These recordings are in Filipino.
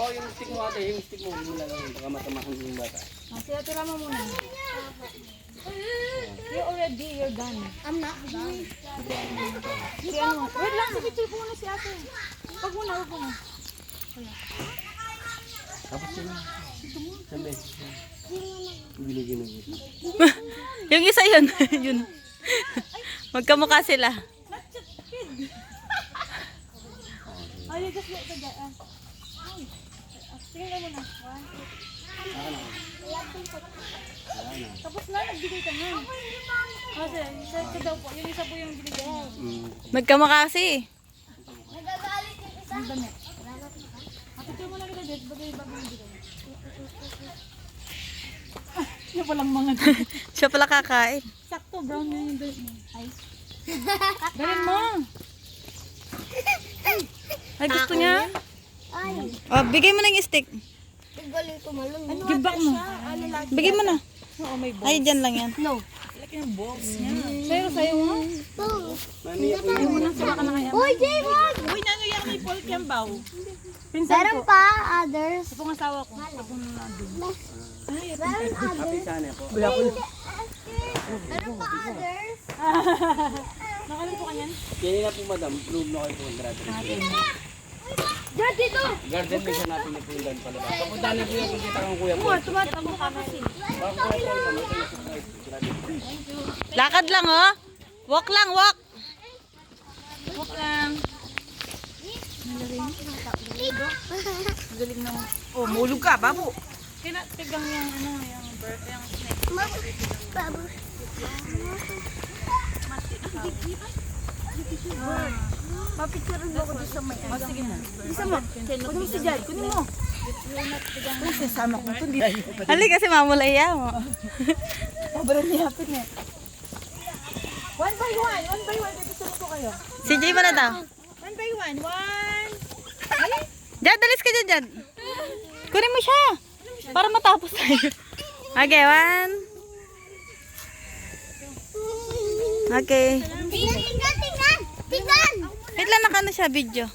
Oo, yung stick mo ate, yung stick mo. Yung lalawin, baka matamahan yung bata. Sige, tira mo muna. You're done. I'm not done. Si ano? Wait lang, si picture ko muna si ate. Wag muna. Tapos yun. Sabi. Binigyan na ito. Yung isa yun. Yun. Magkamukha sila. Ay, just wait ka dyan. Tingnan ka muna. Tapos na, nagbigay ka na. Kasi, isa daw po. Yung isa po yung binigay mo. Magkamukha kasi. Nagagalit yung isa. Ang dami. Picture mo lang kita dyan. Bagay yung binigay. Yan palang mga Siya pala kakain. sakto, brown na yung dirt mo. Ay. Galing mo. Ay, gusto niya? Ay, Oh, bigay mo na yung stick. galing tumalon. Give back mo. Bigay mo na. Oo, may Ay, dyan lang yan. No. laki ng box niya. Sa'yo mo? Mani ako Yung unang sila ka na kaya. Uy, J-Wag! Uy, nanoyak ni Paul Kiambaw. Meron pa, others. Ito ang asawa ko. Ako na nandun. Meron others. happy sana po. Meron pa others. Nakalim po kanyan? Kaya na po madam, prove na kayo po ang graduate. Diyan, dito! Garden mission natin na po yung gan pala. Papunta na po yung kita kong kuya po. Tumatakbo ka kasi. Baka po ito, graduate. Lakad lang, oh. Walk lang, walk. Walk lang. Galing naman. Oh, mulog ka, babo. Tigang yung ano, yung bird, yung snake. Babu. Mapicturean mo ako doon sa may Oh, sige na. Isa mo. Kunin mo si Jad. Kunin mo. Kung sasama ko ito, hindi. Hali kasi mamulaya mo. Sobrang niyapin eh. One by one. Bibigyan ko kayo. Si Jay mo na daw. One by one. One. Jad, dalis ka dyan, Jad. Kunin mo siya. Para matapos tayo. Okay, one. Okay. Tingnan! Tingnan! Wait lang, nakano siya video.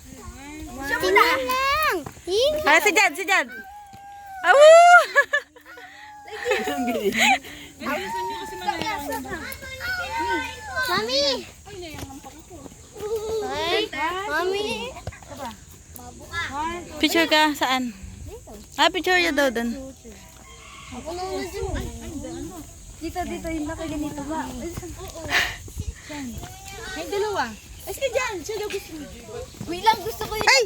Tingnan lang! Ah, si Jad, si Jad. Awu! Mami! Ay, Mami! Picture ka, saan? Ah, picture niya daw dun. Ako na ulo dyan. Dito, yung nakaganito ba? May dalawa. Ay, sige dyan. Siya daw gusto mo. Wait lang, gusto ko yun. Ay!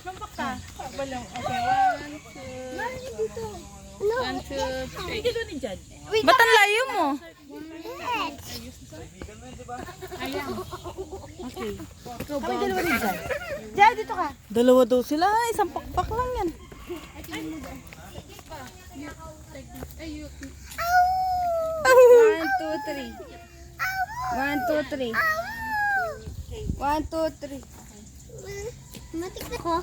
Nampak ka. Balong. Okay, one, two. One, two, three. Ay, dito ni Jad. Ba't ang layo mo? Okay. Kami dalawa ni Jad. Jad, dito ka. Dalawa daw sila. Isang pakpak lang yan. One, two, three. One, two, three. One, two, three. Matik na ko.